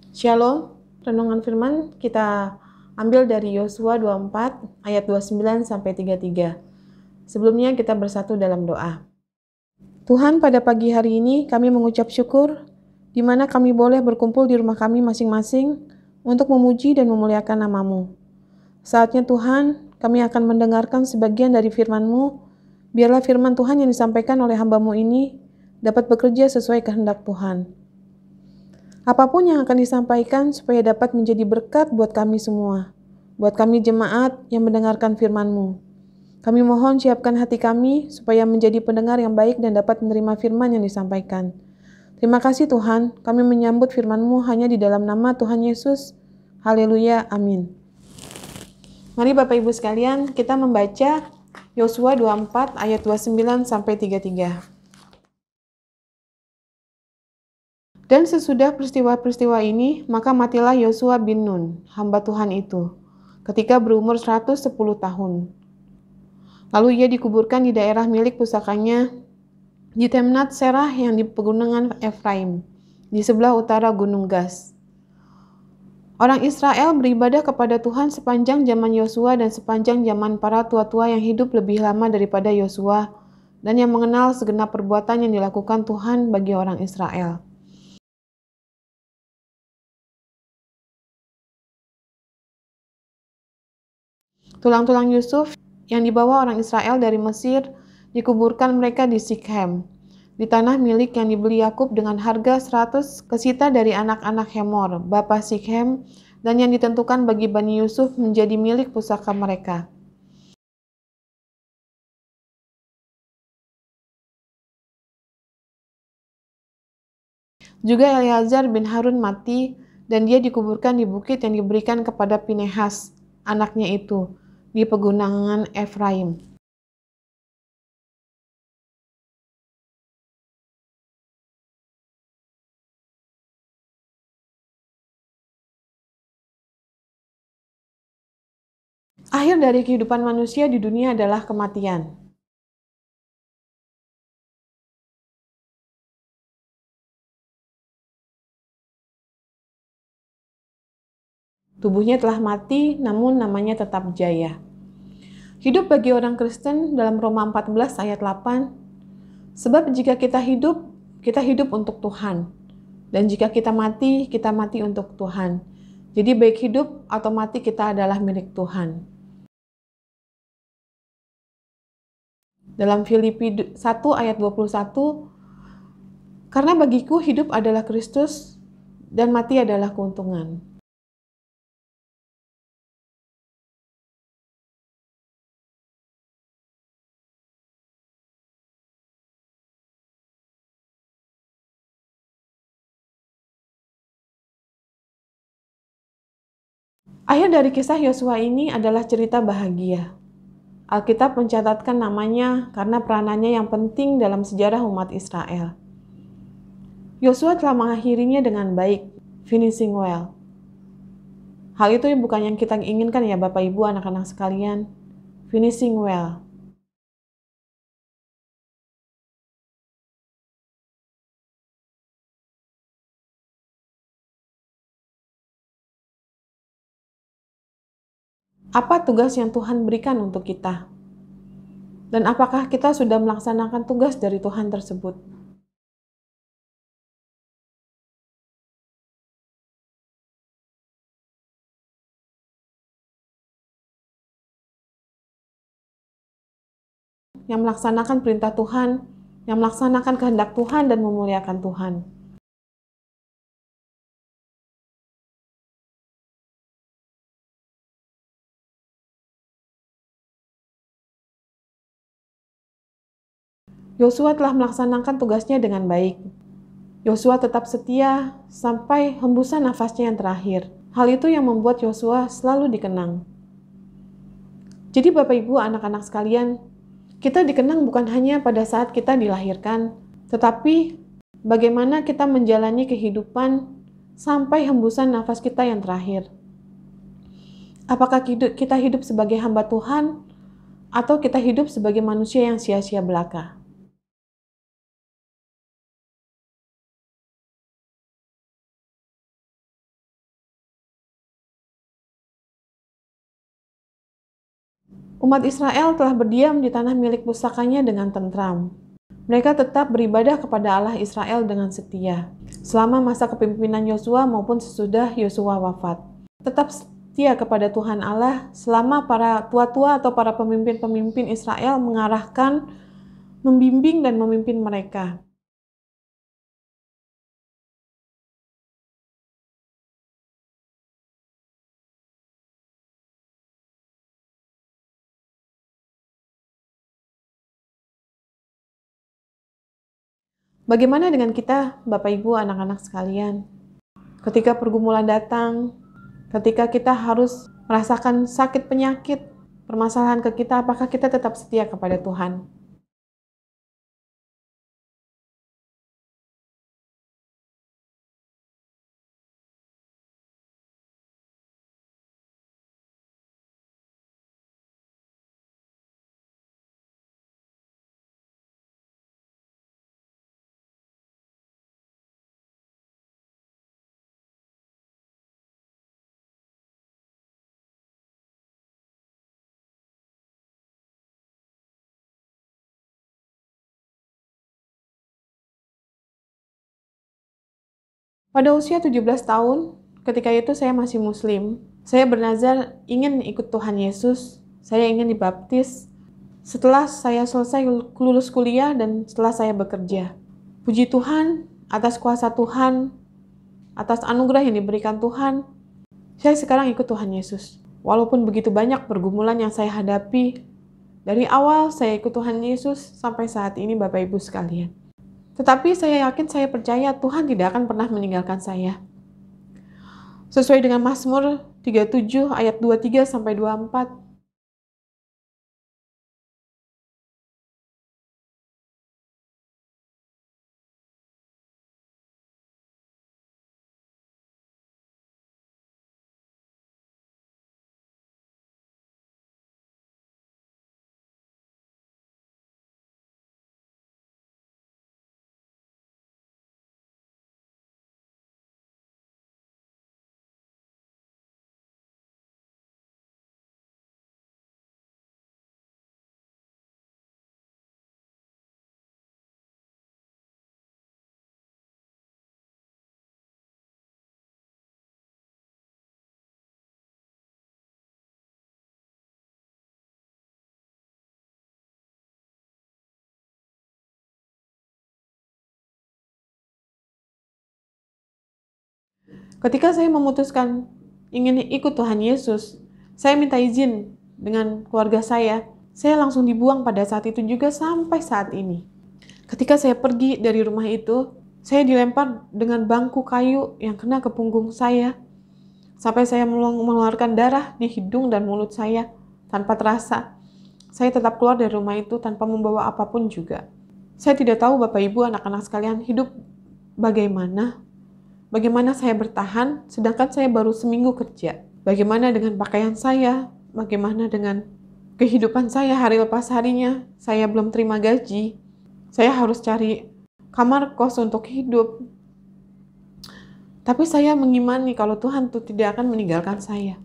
Shalom, renungan firman kita ambil dari Yosua 24 ayat 29 sampai 33. Sebelumnya kita bersatu dalam doa. Tuhan, pada pagi hari ini kami mengucap syukur di mana kami boleh berkumpul di rumah kami masing-masing untuk memuji dan memuliakan nama-Mu. Saatnya Tuhan, kami akan mendengarkan sebagian dari firman-Mu. Biarlah firman Tuhan yang disampaikan oleh hamba-Mu ini dapat bekerja sesuai kehendak Tuhan. Apapun yang akan disampaikan supaya dapat menjadi berkat buat kami semua, buat kami jemaat yang mendengarkan firman-Mu. Kami mohon siapkan hati kami supaya menjadi pendengar yang baik dan dapat menerima firman yang disampaikan. Terima kasih Tuhan, kami menyambut firman-Mu hanya di dalam nama Tuhan Yesus. Haleluya, amin. Mari Bapak Ibu sekalian, kita membaca Yosua 24 ayat 29 sampai 33. Dan sesudah peristiwa-peristiwa ini, maka matilah Yosua bin Nun, hamba Tuhan itu, ketika berumur 110 tahun. Lalu ia dikuburkan di daerah milik pusakanya di Timnat Serah yang di pegunungan Efraim, di sebelah utara Gunung Gas. Orang Israel beribadah kepada Tuhan sepanjang zaman Yosua dan sepanjang zaman para tua-tua yang hidup lebih lama daripada Yosua dan yang mengenal segenap perbuatan yang dilakukan Tuhan bagi orang Israel. Tulang-tulang Yusuf yang dibawa orang Israel dari Mesir dikuburkan mereka di Sikhem, di tanah milik yang dibeli Yakub dengan harga 100 kesita dari anak-anak Hemor, bapa Sikhem, dan yang ditentukan bagi Bani Yusuf menjadi milik pusaka mereka. Juga Eleazar bin Harun mati, dan dia dikuburkan di bukit yang diberikan kepada Pinehas, anaknya itu, di pegunungan Efraim. Akhir dari kehidupan manusia di dunia adalah kematian. Tubuhnya telah mati, namun namanya tetap jaya. Hidup bagi orang Kristen dalam Roma 14 ayat 8, sebab jika kita hidup untuk Tuhan. Dan jika kita mati untuk Tuhan. Jadi baik hidup atau mati kita adalah milik Tuhan. Dalam Filipi 1 ayat 21, karena bagiku hidup adalah Kristus dan mati adalah keuntungan. Akhir dari kisah Yosua ini adalah cerita bahagia. Alkitab mencatatkan namanya karena peranannya yang penting dalam sejarah umat Israel. Yosua telah mengakhirinya dengan baik, finishing well. Hal itu bukan yang kita inginkan ya Bapak Ibu anak-anak sekalian, finishing well. Apa tugas yang Tuhan berikan untuk kita? Dan apakah kita sudah melaksanakan tugas dari Tuhan tersebut? Yang melaksanakan perintah Tuhan, yang melaksanakan kehendak Tuhan dan memuliakan Tuhan. Yosua telah melaksanakan tugasnya dengan baik. Yosua tetap setia sampai hembusan nafasnya yang terakhir. Hal itu yang membuat Yosua selalu dikenang. Jadi Bapak Ibu anak-anak sekalian, kita dikenang bukan hanya pada saat kita dilahirkan, tetapi bagaimana kita menjalani kehidupan sampai hembusan nafas kita yang terakhir. Apakah kita hidup sebagai hamba Tuhan atau kita hidup sebagai manusia yang sia-sia belaka? Umat Israel telah berdiam di tanah milik pusakanya dengan tentram. Mereka tetap beribadah kepada Allah Israel dengan setia, selama masa kepemimpinan Yosua maupun sesudah Yosua wafat. Tetap setia kepada Tuhan Allah selama para tua-tua atau para pemimpin-pemimpin Israel mengarahkan, membimbing, dan memimpin mereka. Bagaimana dengan kita, Bapak Ibu, anak-anak sekalian? Ketika pergumulan datang, ketika kita harus merasakan sakit penyakit, permasalahan ke kita, apakah kita tetap setia kepada Tuhan? Pada usia 17 tahun, ketika itu saya masih muslim, saya bernazar ingin ikut Tuhan Yesus, saya ingin dibaptis setelah saya selesai lulus kuliah dan setelah saya bekerja. Puji Tuhan, atas kuasa Tuhan, atas anugerah yang diberikan Tuhan, saya sekarang ikut Tuhan Yesus. Walaupun begitu banyak pergumulan yang saya hadapi, dari awal saya ikut Tuhan Yesus sampai saat ini Bapak Ibu sekalian. Tetapi saya yakin, saya percaya Tuhan tidak akan pernah meninggalkan saya. Sesuai dengan Mazmur 37 ayat 23 sampai 24. Ketika saya memutuskan ingin ikut Tuhan Yesus, saya minta izin dengan keluarga saya langsung dibuang pada saat itu juga sampai saat ini. Ketika saya pergi dari rumah itu, saya dilempar dengan bangku kayu yang kena ke punggung saya, sampai saya mengeluarkan darah di hidung dan mulut saya tanpa terasa. Saya tetap keluar dari rumah itu tanpa membawa apapun juga. Saya tidak tahu Bapak Ibu, anak-anak sekalian, hidup bagaimana. Bagaimana saya bertahan sedangkan saya baru seminggu kerja. Bagaimana dengan pakaian saya? Bagaimana dengan kehidupan saya hari lepas harinya? Saya belum terima gaji. Saya harus cari kamar kos untuk hidup. Tapi saya mengimani kalau Tuhan itu tidak akan meninggalkan saya.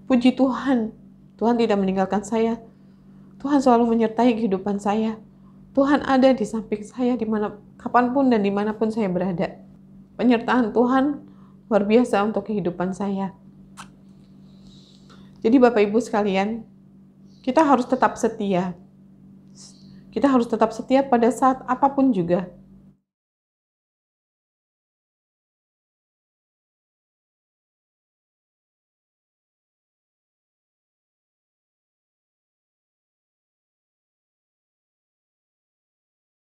Puji Tuhan, Tuhan tidak meninggalkan saya. Tuhan selalu menyertai kehidupan saya. Tuhan ada di samping saya kapanpun dan dimanapun saya berada. Penyertaan Tuhan luar biasa untuk kehidupan saya. Jadi Bapak Ibu sekalian, kita harus tetap setia. Kita harus tetap setia pada saat apapun juga.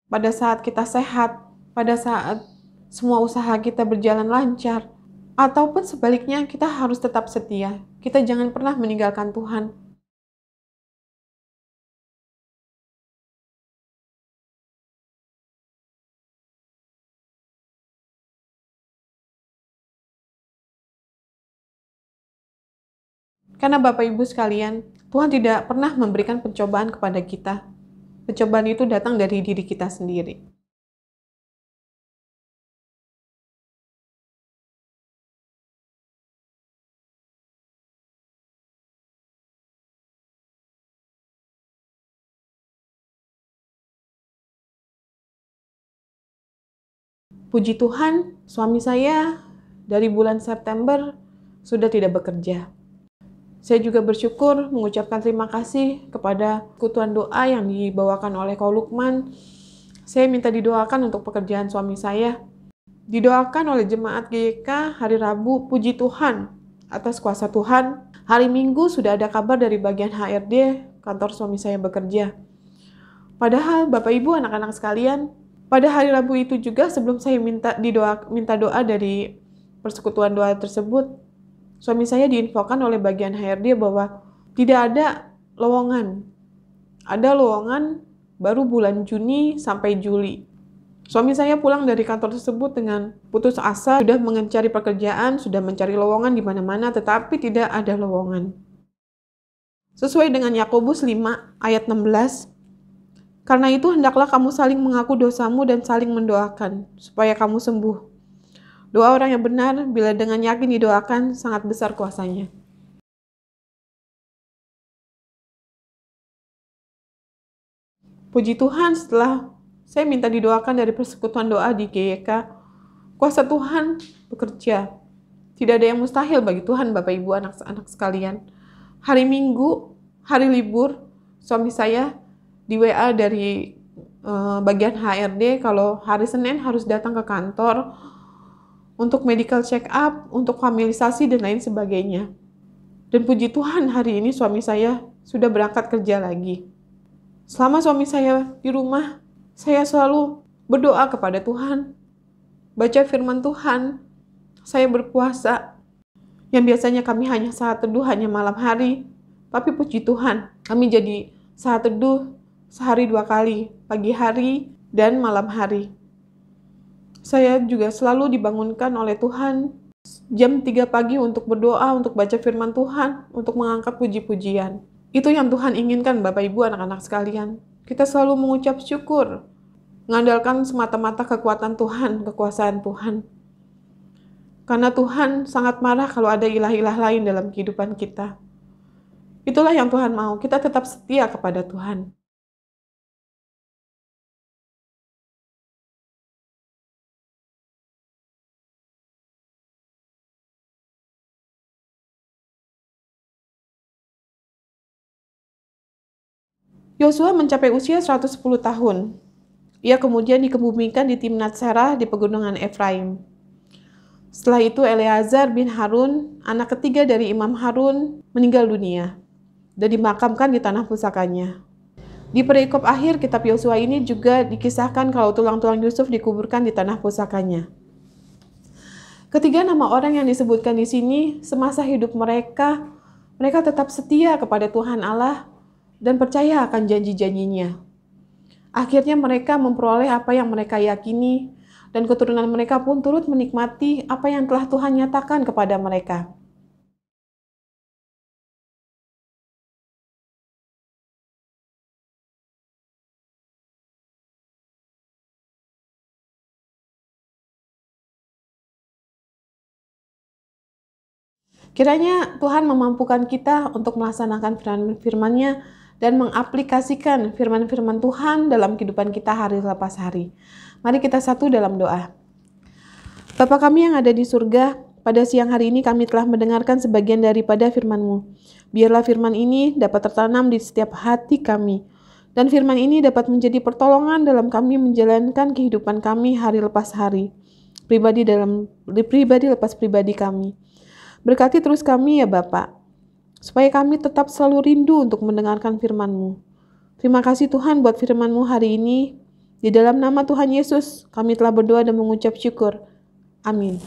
Pada saat kita sehat, pada saat semua usaha kita berjalan lancar, ataupun sebaliknya kita harus tetap setia. Kita jangan pernah meninggalkan Tuhan. Karena Bapak Ibu sekalian, Tuhan tidak pernah memberikan pencobaan kepada kita. Pencobaan itu datang dari diri kita sendiri. Puji Tuhan, suami saya dari bulan September sudah tidak bekerja. Saya juga bersyukur mengucapkan terima kasih kepada persekutuan doa yang dibawakan oleh Ko Lukman. Saya minta didoakan untuk pekerjaan suami saya. Didoakan oleh jemaat GYK hari Rabu, puji Tuhan atas kuasa Tuhan. Hari Minggu sudah ada kabar dari bagian HRD, kantor suami saya bekerja. Padahal Bapak Ibu anak-anak sekalian, pada hari Rabu itu juga sebelum saya minta doa dari persekutuan doa tersebut, suami saya diinfokan oleh bagian HRD bahwa tidak ada lowongan. Ada lowongan baru bulan Juni sampai Juli. Suami saya pulang dari kantor tersebut dengan putus asa, sudah mencari pekerjaan, sudah mencari lowongan di mana-mana, tetapi tidak ada lowongan. Sesuai dengan Yakobus 5 ayat 16, karena itu hendaklah kamu saling mengaku dosamu dan saling mendoakan, supaya kamu sembuh. Doa orang yang benar, bila dengan yakin didoakan, sangat besar kuasanya. Puji Tuhan, setelah saya minta didoakan dari persekutuan doa di GYK, kuasa Tuhan bekerja. Tidak ada yang mustahil bagi Tuhan, Bapak Ibu, anak-anak sekalian. Hari Minggu, hari libur, suami saya di WA dari bagian HRD kalau hari Senin harus datang ke kantor untuk medical check up, untuk familisasi dan lain sebagainya. Dan puji Tuhan hari ini suami saya sudah berangkat kerja lagi. Selama suami saya di rumah, saya selalu berdoa kepada Tuhan, baca firman Tuhan, saya berpuasa. Yang biasanya kami hanya saat teduh hanya malam hari, tapi puji Tuhan, kami jadi saat teduh sehari 2 kali, pagi hari dan malam hari. Saya juga selalu dibangunkan oleh Tuhan jam 3 pagi untuk berdoa, untuk baca firman Tuhan, untuk mengangkat puji-pujian. Itu yang Tuhan inginkan Bapak Ibu anak-anak sekalian. Kita selalu mengucap syukur, mengandalkan semata-mata kekuatan Tuhan, kekuasaan Tuhan. Karena Tuhan sangat marah kalau ada ilah-ilah lain dalam kehidupan kita. Itulah yang Tuhan mau, kita tetap setia kepada Tuhan. Yosua mencapai usia 110 tahun. Ia kemudian dikebumikan di Timnat Serah di pegunungan Efraim. Setelah itu Eleazar bin Harun, anak ketiga dari Imam Harun, meninggal dunia dan dimakamkan di tanah pusakanya. Di perikop akhir kitab Yosua ini juga dikisahkan kalau tulang-tulang Yusuf dikuburkan di tanah pusakanya. Ketiga nama orang yang disebutkan di sini, semasa hidup mereka tetap setia kepada Tuhan Allah dan percaya akan janji-janjinya. Akhirnya mereka memperoleh apa yang mereka yakini, dan keturunan mereka pun turut menikmati apa yang telah Tuhan nyatakan kepada mereka. Kiranya Tuhan memampukan kita untuk melaksanakan firman-Nya dan mengaplikasikan firman-firman Tuhan dalam kehidupan kita hari lepas hari. Mari kita satu dalam doa. Bapa kami yang ada di surga, pada siang hari ini kami telah mendengarkan sebagian daripada firman-Mu. Biarlah firman ini dapat tertanam di setiap hati kami, dan firman ini dapat menjadi pertolongan dalam kami menjalankan kehidupan kami hari lepas hari, pribadi lepas pribadi kami. Berkati terus kami ya Bapak, supaya kami tetap selalu rindu untuk mendengarkan firman-Mu. Terima kasih Tuhan buat firman-Mu hari ini. Di dalam nama Tuhan Yesus, kami telah berdoa dan mengucap syukur. Amin.